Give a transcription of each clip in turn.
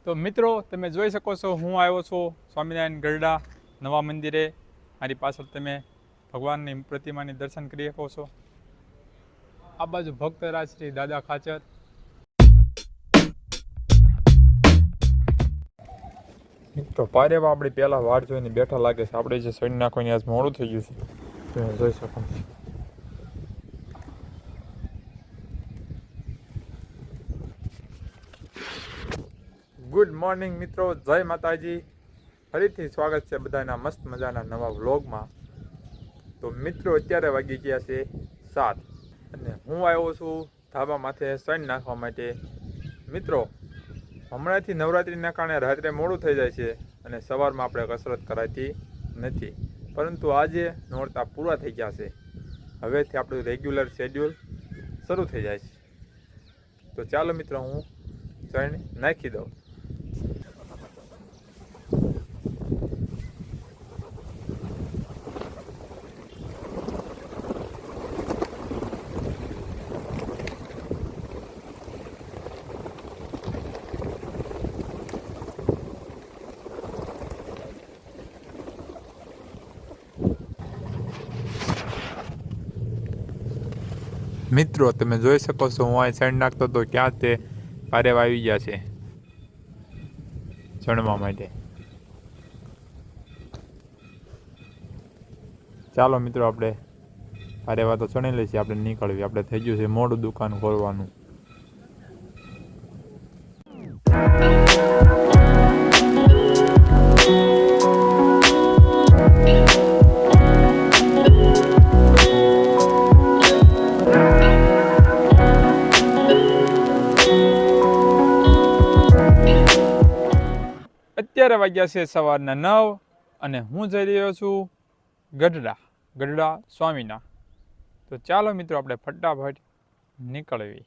તો મિત્રો તમે જોઈ શકો છો હું આવ્યો છું સ્વામિનારાયણ ગરડા નવા મંદિરે. મારી પાછળ તમે ભગવાનની પ્રતિમાની દર્શન કરી શકો છો. આ બાજુ ભક્તરાજ શ્રી દાદા ખાચર. મિત્રો પારેવા આપણે પહેલા વાટ જોઈને બેઠા લાગે છે. આપણે જે સડી નાખવાની આજ મોડું થઈ ગયું છે તમે જોઈ શકો. ગુડ મોર્નિંગ મિત્રો, જય માતાજી. ફરીથી સ્વાગત છે બધાના મસ્ત મજાના નવા વ્લોગમાં. તો મિત્રો અત્યારે વાગી ગયા છે 7 અને હું આવ્યો છું ધાબા માથે સણ નાખવા માટે. મિત્રો હમણાંથી નવરાત્રિના કારણે રાત્રે મોડું થઈ જાય છે અને સવારમાં આપણે કસરત કરાતી નથી, પરંતુ આજે નોરતા પૂરા થઈ ગયા છે. હવેથી આપણું રેગ્યુલર શેડ્યુલ શરૂ થઈ જાય છે. તો ચાલો મિત્રો હું સણ નાખી દઉં. મિત્રો તમે જોઈ શકો છો હું અહીં સણ નાખતો તો ક્યાં તે પારેવા આવી ગયા છે ચણવા માટે. ચાલો મિત્રો આપણે પારેવા તો ચણી લઈશું, આપણે નીકળવી. આપણે થઈ ગયું છે મોડું દુકાન ખોલવાનું. અત્યારે વાગ્યા છે સવારના 9 અને હું જઈ રહ્યો છું ગઢડા સ્વામીના. તો ચાલો મિત્રો આપણે ફટાફટ નીકળવી.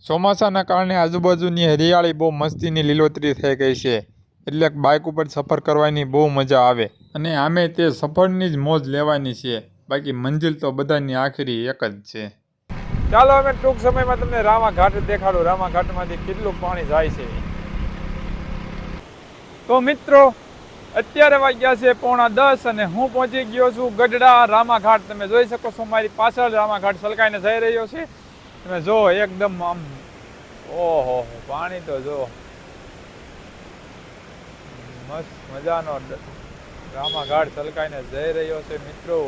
ચોમાસાના કારણે આજુબાજુની હરિયાળી બહુ મસ્તીની લીલોતરી થઈ ગઈ છે, એટલે બાઇક ઉપર સફર કરવાની બહુ મજા આવે. અને આમે તે સફરની જ મોજ લેવાની છે, બાકી મંજિલ તો બધાની આખરી એક જ છે. ચાલો અમે ટૂંક સમયમાં તમને રામા ઘાટ દેખાડું. રામા ઘાટમાંથી કેટલું પાણી જાય છે. તો મિત્રો અત્યારે વાગ્યા છે 9:45 અને હું પહોંચી ગયો છું ગઢડા રામા ઘાટ. તમે જોઈ શકો છો મારી પાછળ રામા ઘાટ છલકાઈને જઈ રહ્યો છે. તમે જો એકદમ આમ ઓહો પાણી તો જો મસ્ત મજાનો રામા ઘાટ છલકાઈને જઈ રહ્યો છે મિત્રો.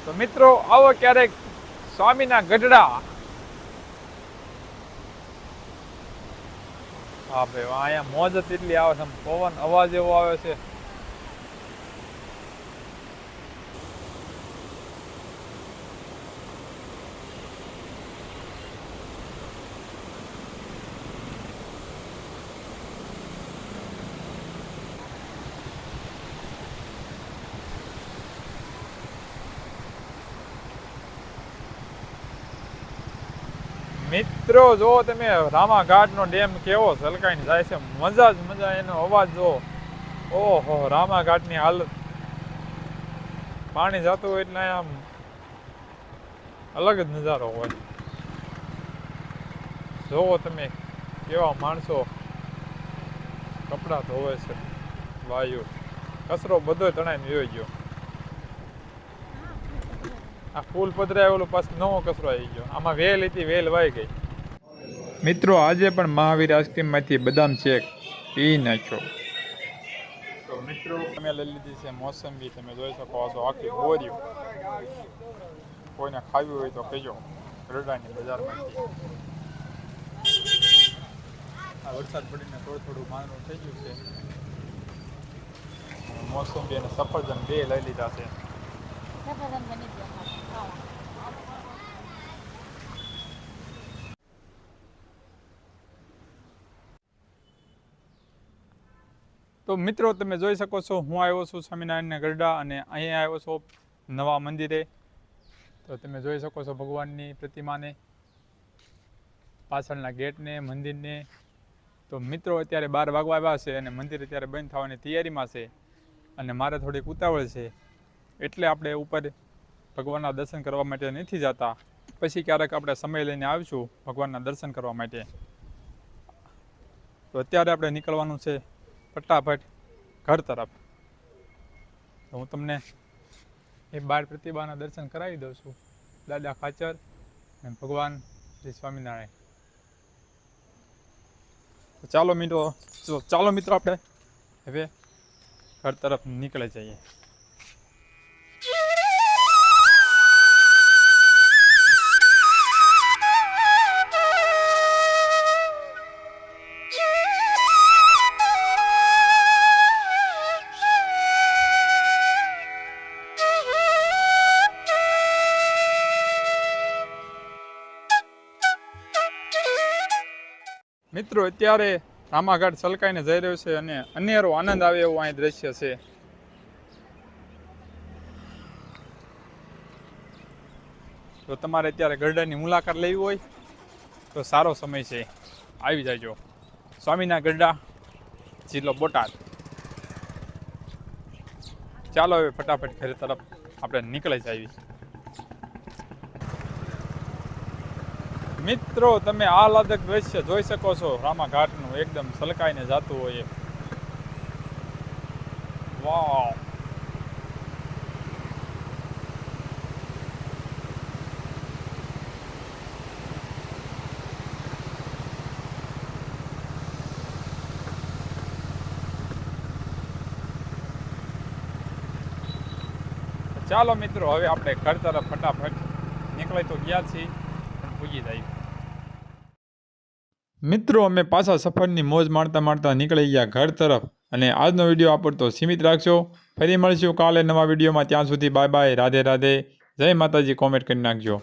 તો મિત્રો આવો ક્યારેક સ્વામીના ગઢડા. હા ભાઈ અહીંયા મોજ જ એટલી આવે છે, પવન અવાજ એવો આવે છે. મિત્રો જો તમે રામા ઘાટનો ડેમ કેવો છલકાઈને જાય છે, મજા જ મજા. એનો અવાજ જો ઓહો રામા ઘાટની હાલત. પાણી જતું હોય એટલે આમ અલગ જ નજારો હોય. જોવો તમે કેવા માણસો કપડાં ધોવે છે, વાયુ કચરો બધો તણાઈને વયો ગયો. આ ફૂલ પધરાય ઓલું પાછું નવો કચરો આવી ગયો. આમાં વેલ હતી, વેલ વાઈ ગઈ. મિત્રો આજે પણ મહાવીર આઈસ્ક્રીમમાંથી બદામ શેક પી નાખ્યો. તો મિત્રો અમે લઈ લીધી છે મોસંબી. તમે જોઈ શકો છો આખી બોરીઓ. કોઈને ખાવી હોય તો કહેજો. ગઢડાની બજારમાંથી. આ વરસાદ પડીને થોડું માંદું થઈ ગયું છે. મોસંબી અને સફરજન બે લઈ લીધા છે. તો મિત્રો તમે જોઈ શકો છો હું આવ્યો છું સ્વામિનારાયણના ગરડા અને અહીંયા આવ્યો છું નવા મંદિરે. તો તમે જોઈ શકો છો ભગવાનની પ્રતિમાને, પાછળના ગેટને, મંદિરને. તો મિત્રો અત્યારે 12 વાગવા આવ્યા છે અને મંદિર અત્યારે બંધ થવાની તૈયારીમાં છે અને મારે થોડીક ઉતાવળ છે, એટલે આપણે ઉપર ભગવાનના દર્શન કરવા માટે નથી જતા. પછી ક્યારેક આપણે સમય લઈને આવીશું ભગવાનના દર્શન કરવા માટે. તો અત્યારે આપણે નીકળવાનું છે ફટાફટ ઘર તરફ. તો હું તમને એ 12 પ્રતિમાના દર્શન કરાવી દઉં છું, દાદા ખાચર અને ભગવાન શ્રી સ્વામિનારાયણ. તો ચાલો મિત્રો આપણે હવે ઘર તરફ નીકળી જઈએ. મિત્રો અત્યારે રામાઘાટ છલકાઈને જઈ રહ્યો છે અને અનેરો આનંદ આવે એવું અહીં દ્રશ્ય છે. તો તમારે અત્યારે ગરડાની મુલાકાત લેવી હોય તો સારો સમય છે, આવી જાયજો. સ્વામીના ગરડા, જિલ્લો બોટાદ. ચાલો હવે ફટાફટ ઘરે તરફ આપણે નીકળી જઈએ. મિત્રો તમે આહલાદક દ્રશ્ય જોઈ શકો છો રામાઘાટનું, એકદમ છલકાઈને જતું હોય. વાવ! ચાલો મિત્રો હવે આપણે ઘર તરફ ફટાફટ નીકળી તો ગયા છીએ, પણ પૂગી જાય. મિત્રો અમે પાછા સફરની મોજ માણતા માણતા નીકળી ગયા ઘર તરફ. અને આજનો વિડીયો આ પૂરતો સીમિત રાખજો. ફરી મળીશું કાલે નવા વિડીયોમાં. ત્યાં સુધી બાય બાય, રાધે રાધે, જય માતાજી. કોમેન્ટ કરી નાખજો.